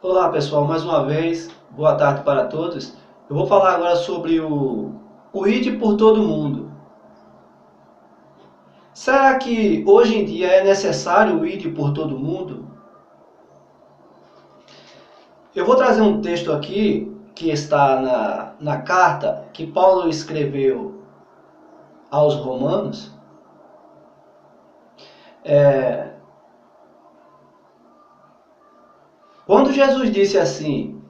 Olá pessoal, mais uma vez, boa tarde para todos. Eu vou falar agora sobre o ID por todo mundo. Será que hoje em dia é necessário o ID por todo mundo? Eu vou trazer um texto aqui que está na carta que Paulo escreveu aos Romanos. Quando Jesus disse assim: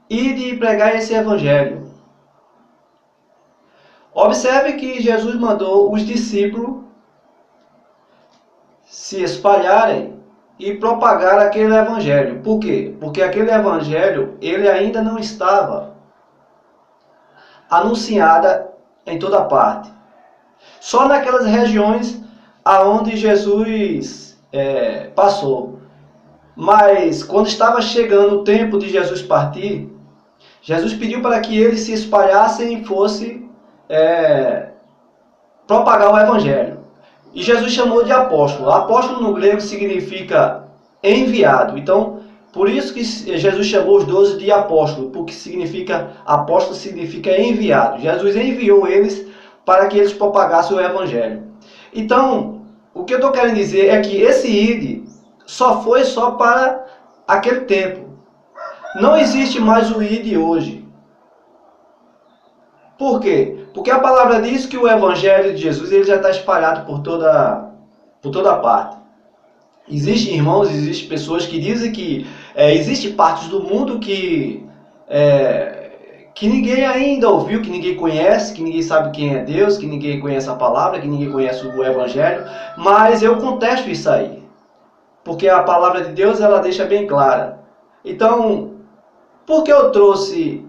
ide e pregai esse evangelho. Observe que Jesus mandou os discípulos se espalharem e propagar aquele evangelho. Por quê? Porque aquele evangelho, ele ainda não estava anunciado em toda parte. Só naquelas regiões aonde Jesus passou. Mas quando estava chegando o tempo de Jesus partir, Jesus pediu para que eles se espalhassem e fossem propagar o evangelho. E Jesus chamou de apóstolo. Apóstolo no grego significa enviado. Então, por isso que Jesus chamou os 12 de apóstolo, porque apóstolo significa enviado. Jesus enviou eles para que eles propagassem o evangelho. Então, o que eu estou querendo dizer é que esse ide só foi para aquele tempo. Não existe mais o ide hoje. Por quê? Porque a palavra diz que o evangelho de Jesus ele já está espalhado por toda parte. Existem irmãos, existem pessoas que dizem que existem partes do mundo que ninguém ainda ouviu, que ninguém conhece, que ninguém sabe quem é Deus, que ninguém conhece a palavra, que ninguém conhece o evangelho, mas eu contesto isso aí. Porque a palavra de Deus ela deixa bem clara. Então, por que eu trouxe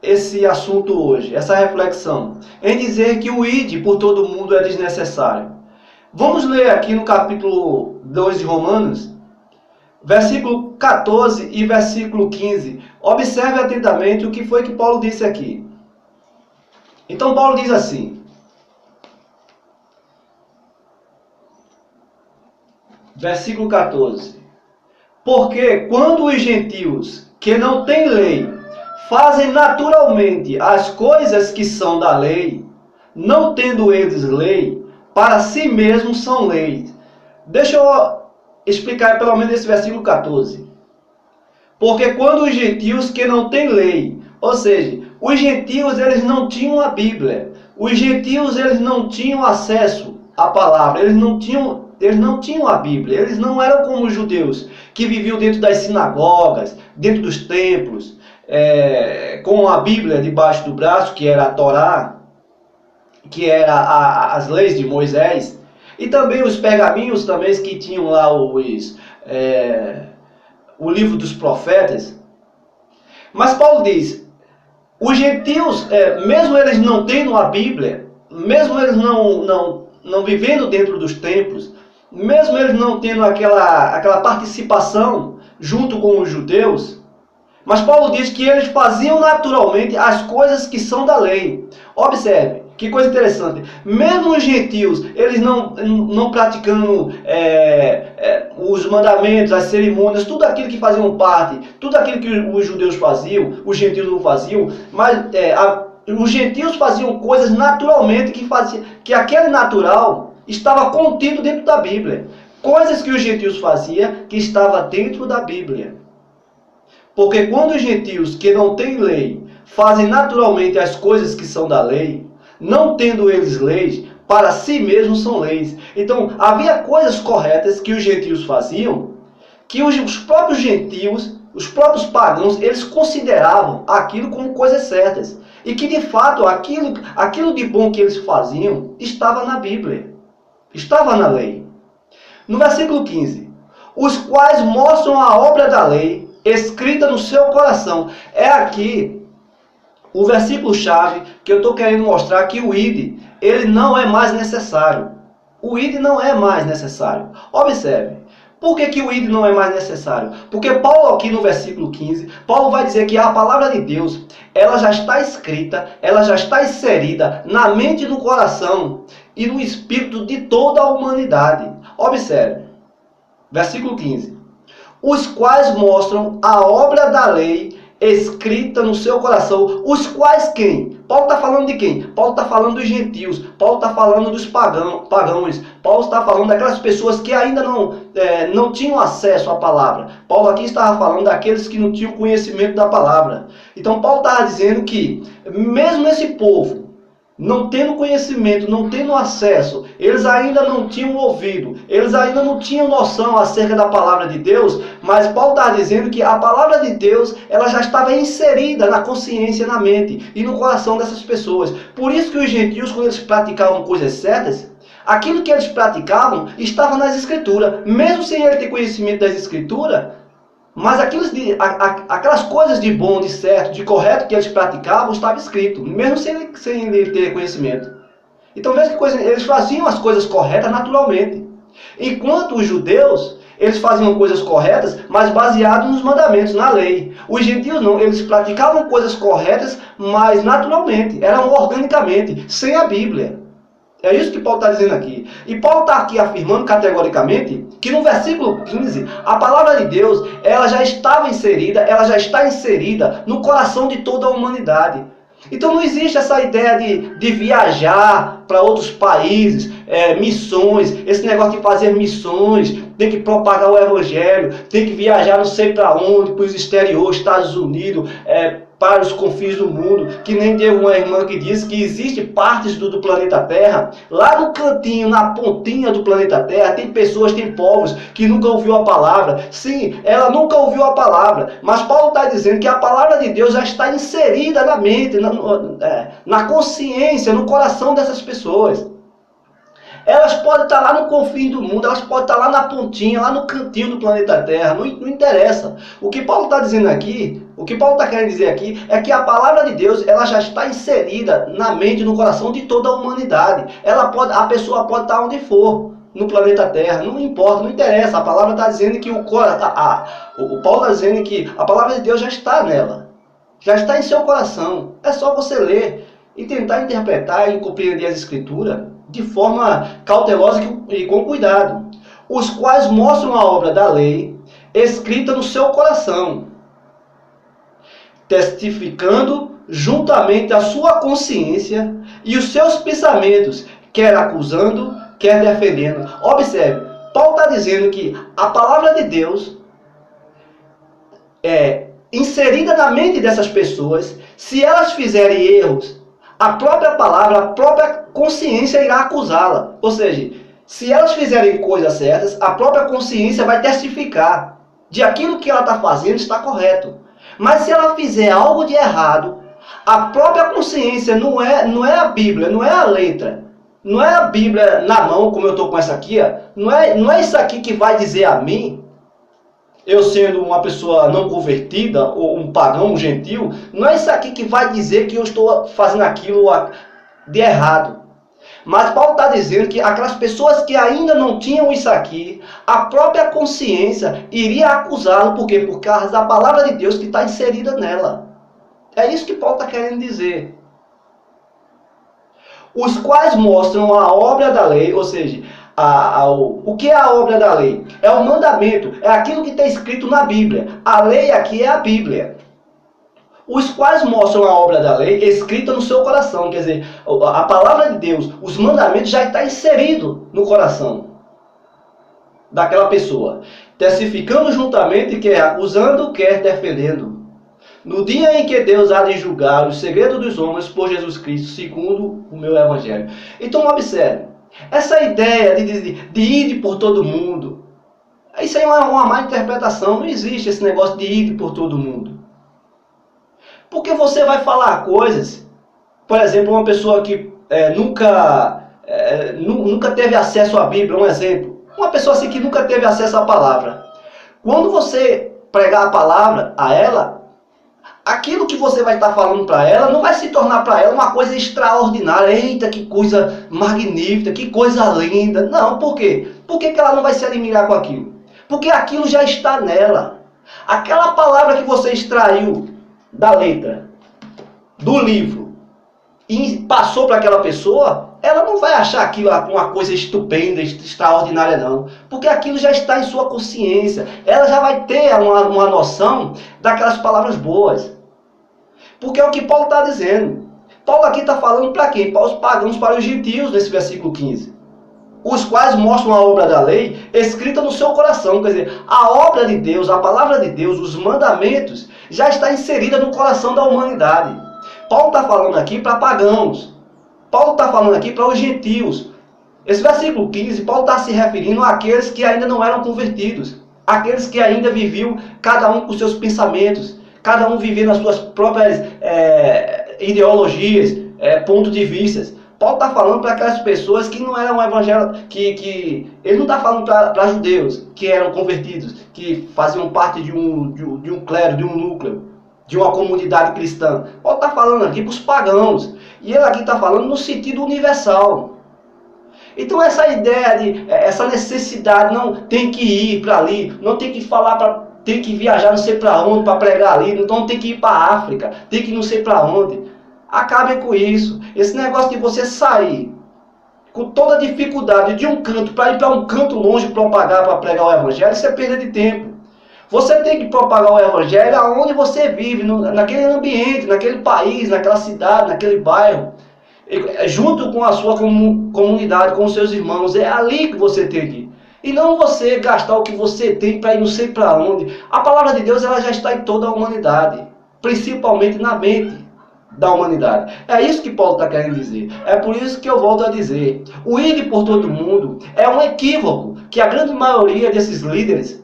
esse assunto hoje, essa reflexão? Em dizer que o ide por todo mundo é desnecessário. Vamos ler aqui no capítulo 2 de Romanos, versículo 14 e versículo 15. Observe atentamente o que foi que Paulo disse aqui. Então Paulo diz assim: versículo 14. Porque quando os gentios que não têm lei fazem naturalmente as coisas que são da lei, não tendo eles lei, para si mesmos são leis. Deixa eu explicar pelo menos esse versículo 14. Porque quando os gentios que não têm lei, ou seja, os gentios eles não tinham a Bíblia, os gentios eles não tinham acesso à palavra, eles não tinham a Bíblia, eles não eram como os judeus, que viviam dentro das sinagogas, dentro dos templos, com a Bíblia debaixo do braço, que era a Torá, que era as leis de Moisés, e também os pergaminhos também que tinham lá o livro dos profetas. Mas Paulo diz, os gentios, mesmo eles não tendo a Bíblia, mesmo eles não vivendo dentro dos templos, mesmo eles não tendo aquela participação junto com os judeus, mas Paulo diz que eles faziam naturalmente as coisas que são da lei. Observe, que coisa interessante. Mesmo os gentios, eles não praticando os mandamentos, as cerimônias, tudo aquilo que faziam parte, tudo aquilo que os judeus faziam, os gentios não faziam, mas os gentios faziam coisas naturalmente que aquele natural estava contido dentro da Bíblia. Coisas que os gentios faziam que estava dentro da Bíblia. Porque quando os gentios que não têm lei fazem naturalmente as coisas que são da lei, não tendo eles leis, para si mesmos são leis. Então, havia coisas corretas que os gentios faziam, que os próprios gentios, os próprios pagãos, eles consideravam aquilo como coisas certas. E que, de fato, aquilo de bom que eles faziam estava na Bíblia, estava na lei. No versículo 15, os quais mostram a obra da lei, escrita no seu coração. É aqui o versículo-chave que eu estou querendo mostrar que o ide, ele não é mais necessário. O ide não é mais necessário. Observe. Por que o ide não é mais necessário? Porque Paulo aqui no versículo 15, Paulo vai dizer que a palavra de Deus, ela já está escrita, ela já está inserida na mente e no coração e no espírito de toda a humanidade. Observe. Versículo 15. os quais mostram a obra da lei escrita no seu coração. Os quais quem? Paulo está falando de quem? Paulo está falando dos gentios. Paulo está falando dos pagãos. Paulo está falando daquelas pessoas que ainda não tinham acesso à palavra. Paulo aqui estava falando daqueles que não tinham conhecimento da palavra. Então Paulo estava dizendo que mesmo esse povo, não tendo conhecimento, não tendo acesso, eles ainda não tinham ouvido, eles ainda não tinham noção acerca da palavra de Deus, mas Paulo está dizendo que a palavra de Deus, ela já estava inserida na consciência, na mente e no coração dessas pessoas. Por isso que os gentios, quando eles praticavam coisas certas, aquilo que eles praticavam estava nas Escrituras, mesmo sem ele ter conhecimento das Escrituras. Mas aquelas coisas de bom, de certo, de correto que eles praticavam, estava escrito, mesmo sem ele ter conhecimento. Então veja que eles faziam as coisas corretas naturalmente. Enquanto os judeus, eles faziam coisas corretas, mas baseados nos mandamentos, na lei. Os gentios não, eles praticavam coisas corretas, mas naturalmente, eram organicamente, sem a Bíblia. É isso que Paulo está dizendo aqui. E Paulo está aqui afirmando categoricamente que no versículo 15, a palavra de Deus, ela já estava inserida, ela já está inserida no coração de toda a humanidade. Então não existe essa ideia de viajar para outros países, missões, esse negócio de fazer missões, tem que propagar o evangelho, tem que viajar não sei para onde, para os exteriores, Estados Unidos, para os confins do mundo, que nem teve uma irmã que disse que existe partes do planeta Terra, lá no cantinho, na pontinha do planeta Terra, tem pessoas, tem povos que nunca ouviu a palavra. Sim, ela nunca ouviu a palavra, mas Paulo está dizendo que a palavra de Deus já está inserida na mente, na consciência, no coração dessas pessoas. Elas podem estar lá no confim do mundo, elas podem estar lá na pontinha, lá no cantinho do planeta Terra, não interessa. O que Paulo está dizendo aqui, o que Paulo está querendo dizer aqui, é que a palavra de Deus, ela já está inserida na mente, no coração de toda a humanidade. A pessoa pode estar onde for, no planeta Terra, não importa, não interessa. A palavra está dizendo que o Paulo está dizendo que a palavra de Deus já está nela, já está em seu coração. É só você ler e tentar interpretar e compreender as Escrituras de forma cautelosa e com cuidado, os quais mostram a obra da lei escrita no seu coração, testificando juntamente a sua consciência e os seus pensamentos, quer acusando, quer defendendo. Observe, Paulo está dizendo que a palavra de Deus é inserida na mente dessas pessoas. Se elas fizerem erros, a própria palavra, a própria consciência irá acusá-la. Ou seja, se elas fizerem coisas certas, a própria consciência vai testificar de aquilo que ela está fazendo está correto. Mas se ela fizer algo de errado, a própria consciência não é a Bíblia, não é a letra, não é a Bíblia na mão, como eu estou com essa aqui, ó, não é isso aqui que vai dizer a mim, eu sendo uma pessoa não convertida, ou um pagão, um gentil, não é isso aqui que vai dizer que eu estou fazendo aquilo de errado. Mas Paulo está dizendo que aquelas pessoas que ainda não tinham isso aqui, a própria consciência iria acusá-lo. Por quê? Por causa da palavra de Deus que está inserida nela. É isso que Paulo está querendo dizer. Os quais mostram a obra da lei, ou seja, o que é a obra da lei? É o mandamento, é aquilo que está escrito na Bíblia. A lei aqui é a Bíblia. Os quais mostram a obra da lei escrita no seu coração. Quer dizer, a palavra de Deus, os mandamentos já está inserido no coração daquela pessoa, testificando juntamente, quer acusando, quer defendendo. No dia em que Deus há de julgar os segredos dos homens por Jesus Cristo, segundo o meu evangelho. Então observe, essa ideia de ir por todo mundo, isso aí é uma má interpretação. Não existe esse negócio de ir por todo mundo. Porque você vai falar coisas, por exemplo, uma pessoa que nunca teve acesso à Bíblia, um exemplo. Uma pessoa assim que nunca teve acesso à palavra. Quando você pregar a palavra a ela, aquilo que você vai estar falando para ela não vai se tornar para ela uma coisa extraordinária. Eita, que coisa magnífica, que coisa linda. Não, por quê? Por que ela não vai se admirar com aquilo? Porque aquilo já está nela. Aquela palavra que você extraiu da letra, do livro, e passou para aquela pessoa, ela não vai achar aquilo uma coisa estupenda, extraordinária, não. Porque aquilo já está em sua consciência. Ela já vai ter uma noção daquelas palavras boas. Porque é o que Paulo está dizendo. Paulo aqui está falando para quem? Para os pagãos, para os gentios, nesse versículo 15. Os quais mostram a obra da lei escrita no seu coração. Quer dizer, a obra de Deus, a palavra de Deus, os mandamentos, já está inserida no coração da humanidade. Paulo está falando aqui para pagãos. Paulo está falando aqui para os gentios. Esse versículo 15, Paulo está se referindo àqueles que ainda não eram convertidos. Aqueles que ainda viviam, cada um com seus pensamentos, cada um vivendo as suas próprias ideologias, pontos de vista. Paulo está falando para aquelas pessoas que não eram evangélicos, ele não está falando para judeus que eram convertidos, que faziam parte de um clero, de um núcleo, de uma comunidade cristã. Paulo está falando aqui para os pagãos. E ele aqui está falando no sentido universal. Então essa ideia essa necessidade, não tem que ir para ali, não tem que falar, tem que viajar não sei para onde para pregar ali, então tem que ir para a África, tem que não sei para onde. Acabe com isso. Esse negócio de você sair com toda a dificuldade de um canto para ir para um canto longe para pregar o evangelho, isso é perda de tempo. Você tem que propagar o evangelho aonde você vive, naquele ambiente, naquele país, naquela cidade, naquele bairro, junto com a sua comunidade, com os seus irmãos. É ali que você tem que ir. E não você gastar o que você tem para ir não sei para onde. A palavra de Deus ela já está em toda a humanidade, principalmente na mente da humanidade. É isso que Paulo está querendo dizer. É por isso que eu volto a dizer, o ide por todo mundo é um equívoco que a grande maioria desses líderes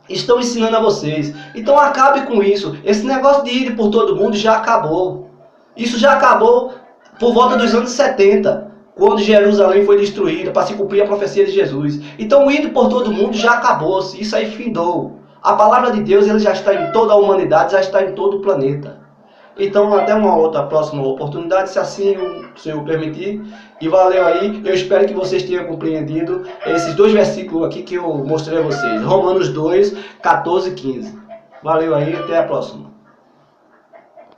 estão ensinando a vocês. Então acabe com isso. Esse negócio de ir por todo mundo já acabou. Isso já acabou por volta dos anos 70, quando Jerusalém foi destruída para se cumprir a profecia de Jesus. Então o ir por todo mundo já acabou-se. Isso aí findou. A palavra de Deus ele já está em toda a humanidade, já está em todo o planeta. Então, até uma outra próxima oportunidade, se assim o Senhor permitir. E valeu aí. Eu espero que vocês tenham compreendido esses dois versículos aqui que eu mostrei a vocês. Romanos 2, 14 e 15. Valeu aí, até a próxima.